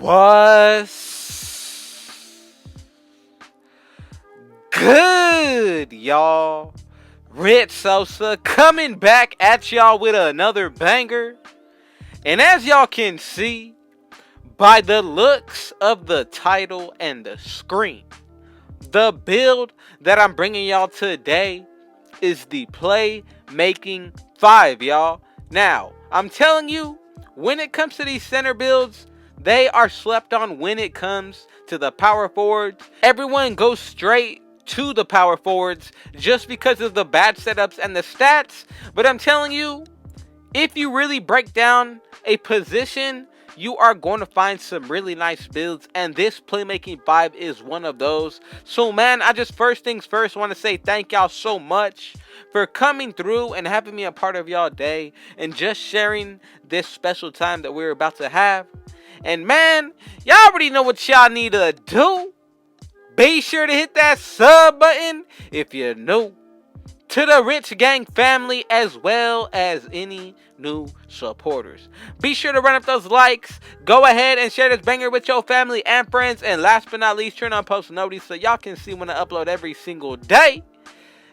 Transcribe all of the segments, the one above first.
What's good, y'all? Red Sosa coming back at y'all with another banger. And as y'all can see by the looks of the title and the screen, the build that I'm bringing y'all today is the Playmaking 5, y'all. Now, I'm telling you, when it comes to these center builds, they are slept on when it comes to the power forwards. Everyone goes straight to the power forwards just because of the bad setups and the stats. But I'm telling you, if you really break down a position, you are going to find some really nice builds, and this Playmaking 5 is one of those. So man, I just first things first want to say thank y'all so much for coming through and having me a part of y'all day and just sharing this special time that we're about to have. And man, y'all already know what y'all need to do. Be sure to hit that sub button if you're new to the Rich Gang family, as well as any new supporters. Be sure to run up those likes. Go ahead and share this banger with your family and friends. And last but not least, turn on post notifications so y'all can see when I upload every single day.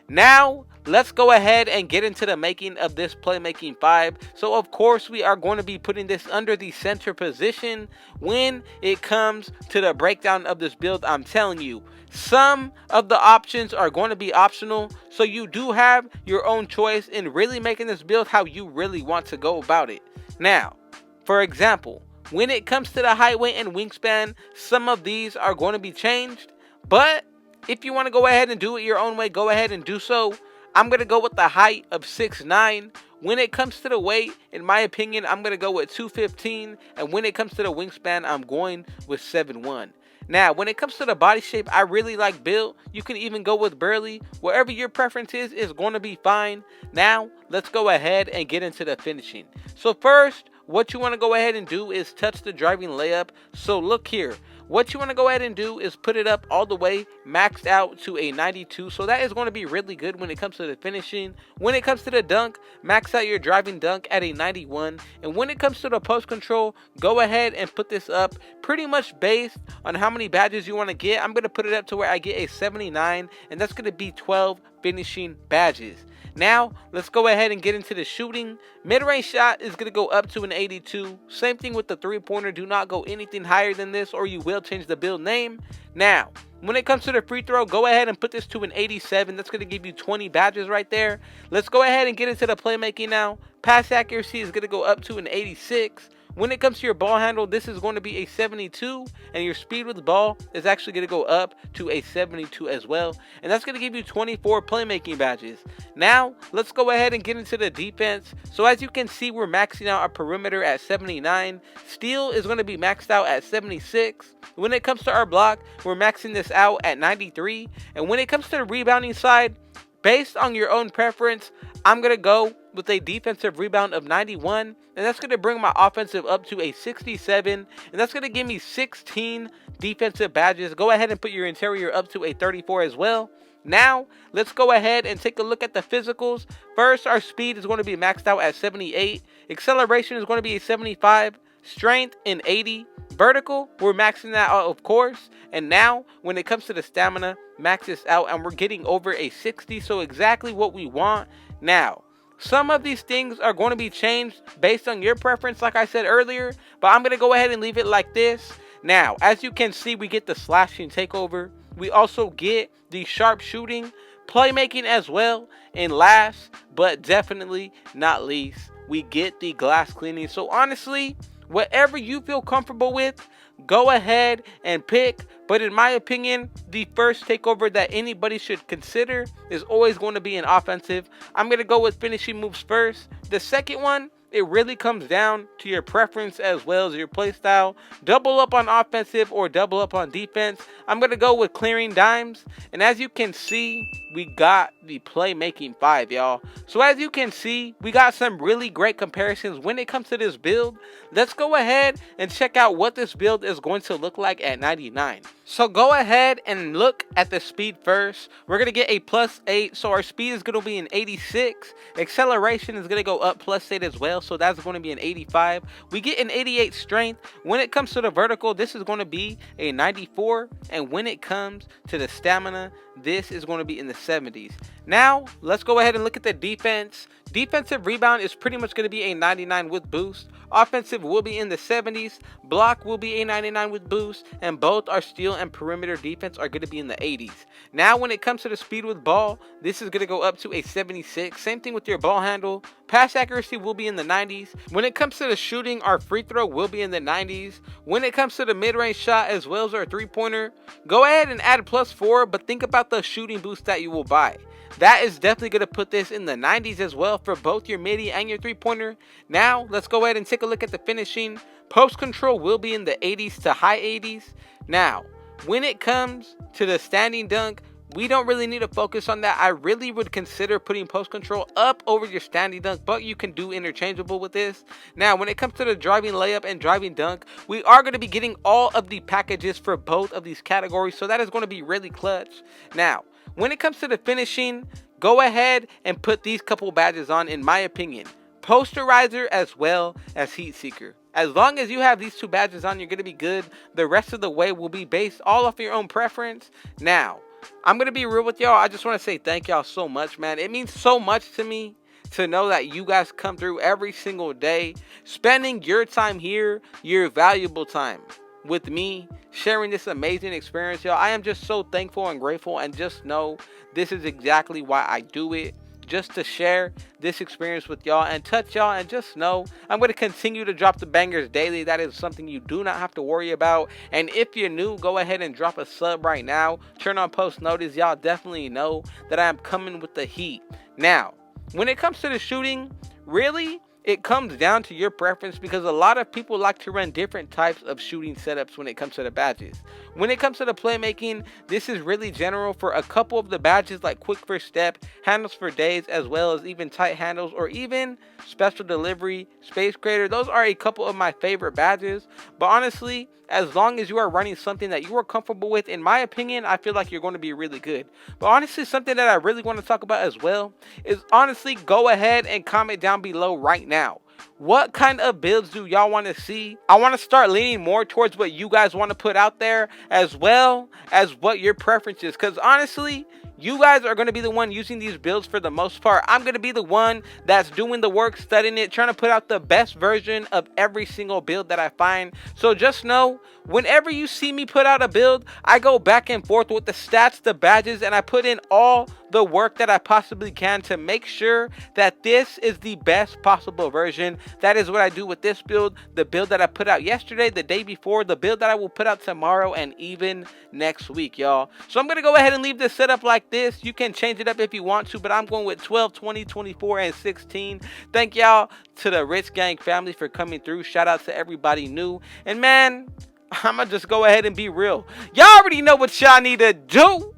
Now, let's go ahead and get into the making of this Playmaking 5. So, of course, we are going to be putting this under the center position when it comes to the breakdown of this build. I'm telling you, some of the options are going to be optional, so you do have your own choice in really making this build how you really want to go about it. Now, for example, when it comes to the height, weight, and wingspan, some of these are going to be changed, but if you want to go ahead and do it your own way, go ahead and do so. I'm going to go with the height of 6'9". When it comes to the weight, in my opinion, I'm going to go with 215. And when it comes to the wingspan, I'm going with 7'1". Now, when it comes to the body shape, I really like build. You can even go with burly. Wherever your preference is going to be fine. Now, let's go ahead and get into the finishing. So first, what you want to go ahead and do is touch the driving layup. So look here. What you want to go ahead and do is put it up all the way maxed out to a 92. So that is going to be really good when it comes to the finishing. When it comes to the dunk, max out your driving dunk at a 91. And when it comes to the post control, go ahead and put this up pretty much based on how many badges you want to get. I'm going to put it up to where I get a 79. And that's going to be 12 finishing badges. Now, let's go ahead and get into the shooting. Mid-range shot is going to go up to an 82. Same thing with the three-pointer. Do not go anything higher than this or you will change the build name. Now, when it comes to the free throw, go ahead and put this to an 87. That's going to give you 20 badges right there. Let's go ahead and get into the playmaking now. Pass accuracy is going to go up to an 86. When it comes to your ball handle, this is going to be a 72, and your speed with the ball is actually going to go up to a 72 as well, and that's going to give you 24 playmaking badges. Now, let's go ahead and get into the defense. So as you can see, we're maxing out our perimeter at 79. Steal is going to be maxed out at 76. When it comes to our block, we're maxing this out at 93. And when it comes to the rebounding side, based on your own preference, I'm going to go with a defensive rebound of 91, and that's going to bring my offensive up to a 67, and that's going to give me 16 defensive badges. Go ahead and put your interior up to a 34 as well. Now, let's go ahead and take a look at the physicals. First, our speed is going to be maxed out at 78. Acceleration is going to be a 75. Strength in 80. Vertical, we're maxing that out, of course. And now, when it comes to the stamina, max this out, and we're getting over a 60, so exactly what we want. Now, some of these things are going to be changed based on your preference, like I said earlier, but I'm going to go ahead and leave it like this. Now, as you can see, we get the slashing takeover. We also get the sharp shooting, playmaking as well. And last, but definitely not least, we get the glass cleaning. So honestly, whatever you feel comfortable with, go ahead and pick. But in my opinion, the first takeover that anybody should consider is always going to be an offensive. I'm going to go with finishing moves first. The second one, it really comes down to your preference as well as your play style. Double up on offensive or double up on defense. I'm going to go with clearing dimes. And as you can see, we got the Playmaking 5, y'all. So as you can see, we got some really great comparisons when it comes to this build. Let's go ahead and check out what this build is going to look like at 99. So go ahead and look at the speed first. We're going to get a +8, so our speed is going to be an 86. Acceleration is going to go up +8 as well, so that's going to be an 85. We get an 88 strength. When it comes to the vertical, this is going to be a 94. And when it comes to the stamina, this is going to be in the 70s. Now, let's go ahead and look at the defense. Defensive rebound is pretty much going to be a 99 with boost. Offensive will be in the 70s. Block will be a 99 with boost. And both our steal and perimeter defense are going to be in the 80s. Now, when it comes to the speed with ball, this is going to go up to a 76. Same thing with your ball handle. Pass accuracy will be in the 90s. When it comes to the shooting, our free throw will be in the 90s. When it comes to the mid-range shot as well as our three-pointer, go ahead and add +4, but think about the shooting boost that you will buy. That is definitely going to put this in the 90s as well for both your midi and your three-pointer. Now, let's go ahead and take a look at the finishing. Post control will be in the 80s to high 80s. Now, when it comes to the standing dunk, we don't really need to focus on that. I really would consider putting post control up over your standing dunk, but you can do interchangeable with this. Now, when it comes to the driving layup and driving dunk, we are going to be getting all of the packages for both of these categories, so that is going to be really clutch. Now, when it comes to the finishing, go ahead and put these couple badges on, in my opinion. Posterizer as well as Heat Seeker. As long as you have these two badges on, you're going to be good. The rest of the way will be based all off your own preference. Now, I'm going to be real with y'all. I just want to say thank y'all so much, man. It means so much to me to know that you guys come through every single day, spending your time here, your valuable time with me, sharing this amazing experience, y'all. I am just so thankful and grateful, and just know this is exactly why I do it. Just to share this experience with y'all and touch y'all, and just know I'm going to continue to drop the bangers daily. That is something you do not have to worry about. And if you're new, go ahead and drop a sub right now. Turn on post notice. Y'all definitely know that I am coming with the heat. Now, when it comes to the shooting, really, it comes down to your preference, because a lot of people like to run different types of shooting setups when it comes to the badges. When it comes to the playmaking, this is really general for a couple of the badges like quick first step, handles for days, as well as even tight handles, or even special delivery, space creator. Those are a couple of my favorite badges. But honestly, as long as you are running something that you are comfortable with, in my opinion, I feel like you're going to be really good. But honestly, something that I really want to talk about as well is, honestly, go ahead and comment down below right now. What kind of builds do y'all want to see? I want to start leaning more towards what you guys want to put out there, as well as what your preference is. Because honestly, you guys are going to be the one using these builds for the most part. I'm going to be the one that's doing the work, studying it, trying to put out the best version of every single build that I find. So just know, whenever you see me put out a build, I go back and forth with the stats, the badges, and I put in all the work that I possibly can to make sure that this is the best possible version. That is what I do with this build, the build that I put out yesterday, the day before, the build that I will put out tomorrow, and even next week, y'all. So I'm going to go ahead and leave this setup like this. You can change it up if you want to, but I'm going with 12, 20, 24, and 16. Thank y'all to the Rich Gang family for coming through. Shout out to everybody new. And man, I'm going to just go ahead and be real. Y'all already know what y'all need to do.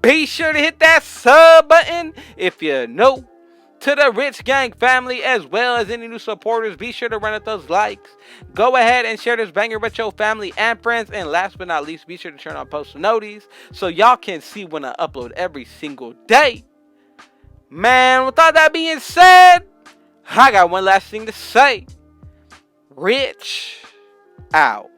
Be sure to hit that sub button if you're new to the Rich Gang family, as well as any new supporters. Be sure to run up those likes. Go ahead and share this banger with your family and friends. And last but not least, be sure to turn on post notifications so y'all can see when I upload every single day. Man, with all that being said, I got one last thing to say. Rich out.